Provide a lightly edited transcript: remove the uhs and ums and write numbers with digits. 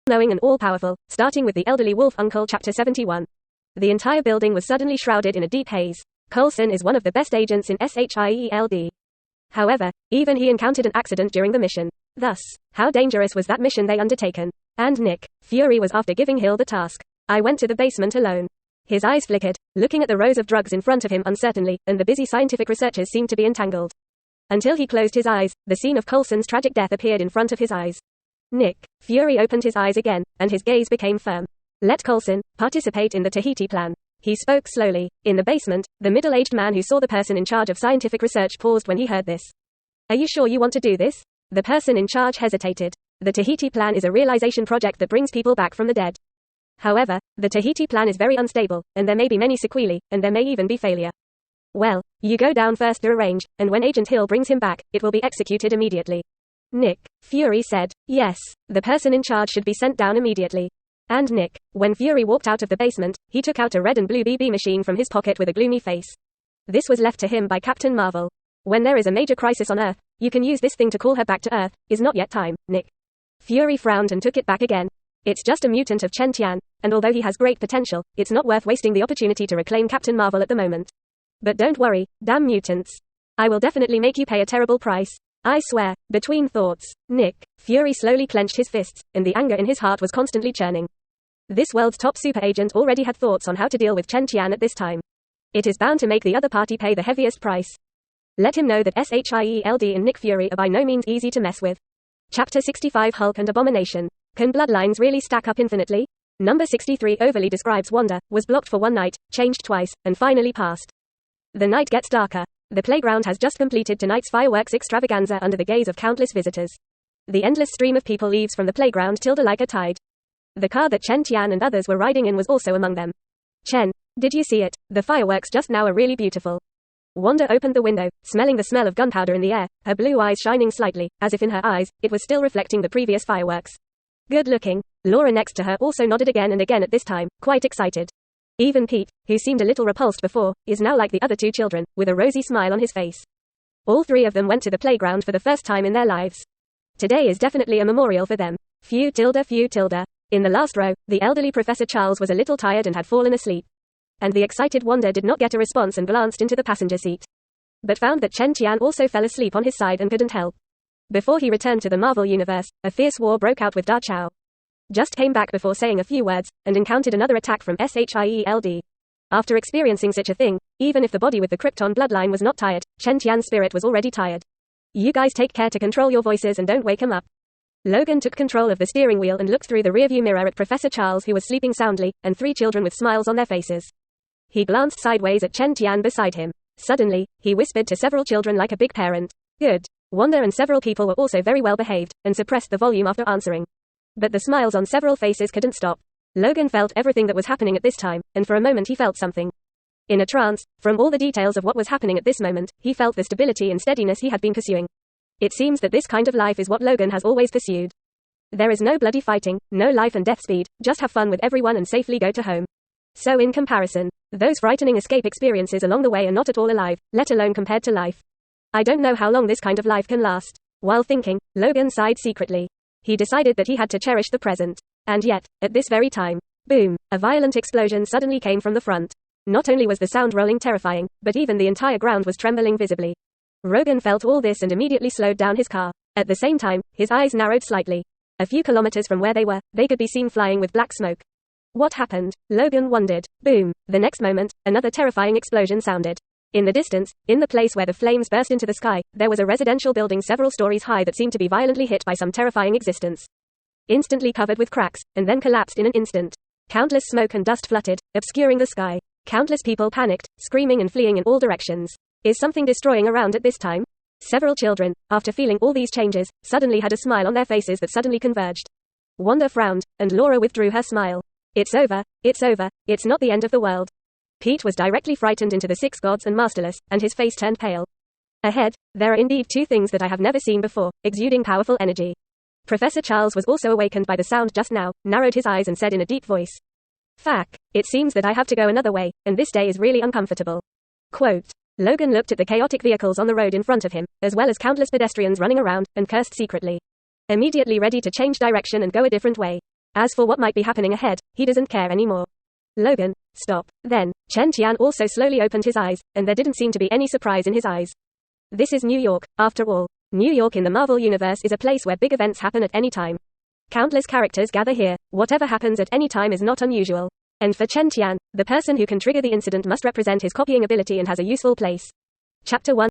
all-knowing and all-powerful, starting with the elderly wolf uncle. Chapter 71. The entire building was suddenly shrouded in a deep haze. Coulson is one of the best agents in xianxia. However, even he encountered an accident during the mission. Thus, how dangerous was that mission they undertaken? And Nick Fury was after giving Hill the task. I went to the basement alone. His eyes flickered, looking at the rows of drugs in front of him uncertainly, and the busy scientific researchers seemed to be entangled. Until he closed his eyes, the scene of Coulson's tragic death appeared in front of his eyes. Nick Fury opened his eyes again, and his gaze became firm. Let Coulson participate in the Tahiti plan. He spoke slowly. In the basement, the middle-aged man who saw the person in charge of scientific research paused when he heard this. Are you sure you want to do this? The person in charge hesitated. The Tahiti plan is a realization project that brings people back from the dead. However, the Tahiti plan is very unstable, and there may be many sequelae, and there may even be failure. Well, you go down first to arrange, and when Agent Hill brings him back, it will be executed immediately. Nick Fury said, yes, the person in charge should be sent down immediately. And Nick, when Fury walked out of the basement, he took out a red and blue BB machine from his pocket with a gloomy face. This was left to him by Captain Marvel. When there is a major crisis on Earth, you can use this thing to call her back to Earth. Is not yet time, Nick Fury frowned and took it back again. It's just a mutant of xianxia, and although he has great potential, it's not worth wasting the opportunity to reclaim Captain Marvel at the moment. But don't worry, damn mutants. I will definitely make you pay a terrible price. I swear. Between thoughts, Nick Fury slowly clenched his fists, and the anger in his heart was constantly churning. This world's top super agent already had thoughts on how to deal with xianxia at this time. It is bound to make the other party pay the heaviest price. Let him know that SHIELD and Nick Fury are by no means easy to mess with. Chapter 65 Hulk and Abomination. Can bloodlines really stack up infinitely? Number 63 overly describes Wanda, was blocked for one night, changed twice, and finally passed. The night gets darker. The playground has just completed tonight's fireworks extravaganza under the gaze of countless visitors. The endless stream of people leaves from the playground like a tide. The car that Chen Tian and others were riding in was also among them. Chen, did you see it? The fireworks just now are really beautiful. Wanda opened the window, smelling the smell of gunpowder in the air, her blue eyes shining slightly, as if in her eyes, it was still reflecting the previous fireworks. Good looking. Laura next to her also nodded again and again at this time, quite excited. Even Pete, who seemed a little repulsed before, is now like the other two children, with a rosy smile on his face. All three of them went to the playground for the first time in their lives. Today is definitely a memorial for them. Few tilde. In the last row, the elderly Professor Charles was a little tired and had fallen asleep. And the excited Wanda did not get a response and glanced into the passenger seat. But found that Chen Tian also fell asleep on his side and couldn't help. Before he returned to the Marvel Universe, a fierce war broke out with Da Chao. Just came back before saying a few words, and encountered another attack from SHIELD. After experiencing such a thing, even if the body with the Krypton bloodline was not tired, Chen Tian's spirit was already tired. You guys take care to control your voices and don't wake him up. Logan took control of the steering wheel and looked through the rearview mirror at Professor Charles, who was sleeping soundly, and three children with smiles on their faces. He glanced sideways at Chen Tian beside him. Suddenly, he whispered to several children like a big parent. Good. Wanda and several people were also very well behaved, and suppressed the volume after answering. But the smiles on several faces couldn't stop. Logan felt everything that was happening at this time, and for a moment he felt something. In a trance, from all the details of what was happening at this moment, he felt the stability and steadiness he had been pursuing. It seems that this kind of life is what Logan has always pursued. There is no bloody fighting, no life and death speed, just have fun with everyone and safely go to home. So in comparison, those frightening escape experiences along the way are not at all alive, let alone compared to life. I don't know how long this kind of life can last. While thinking, Logan sighed secretly. He decided that he had to cherish the present. And yet, at this very time, boom, a violent explosion suddenly came from the front. Not only was the sound rolling terrifying, but even the entire ground was trembling visibly. Logan felt all this and immediately slowed down his car. At the same time, his eyes narrowed slightly. A few kilometers from where they were, they could be seen flying with black smoke. What happened? Logan wondered. Boom. The next moment, another terrifying explosion sounded. In the distance, in the place where the flames burst into the sky, there was a residential building several stories high that seemed to be violently hit by some terrifying existence. Instantly covered with cracks, and then collapsed in an instant. Countless smoke and dust fluttered, obscuring the sky. Countless people panicked, screaming and fleeing in all directions. Is something destroying around at this time? Several children, after feeling all these changes, suddenly had a smile on their faces that suddenly converged. Wanda frowned, and Laura withdrew her smile. It's over, it's not the end of the world. Pete was directly frightened into the six gods and masterless, and his face turned pale. Ahead, there are indeed two things that I have never seen before, exuding powerful energy. Professor Charles was also awakened by the sound just now, narrowed his eyes and said in a deep voice. Fuck, it seems that I have to go another way, and this day is really uncomfortable. Quote. Logan looked at the chaotic vehicles on the road in front of him, as well as countless pedestrians running around, and cursed secretly. Immediately ready to change direction and go a different way. As for what might be happening ahead, he doesn't care anymore. Logan, stop. Then, Chen Tian also slowly opened his eyes, and there didn't seem to be any surprise in his eyes. This is New York, after all. New York in the Marvel Universe is a place where big events happen at any time. Countless characters gather here, whatever happens at any time is not unusual. And for Chen Tian, the person who can trigger the incident must represent his copying ability and has a useful place. Chapter 1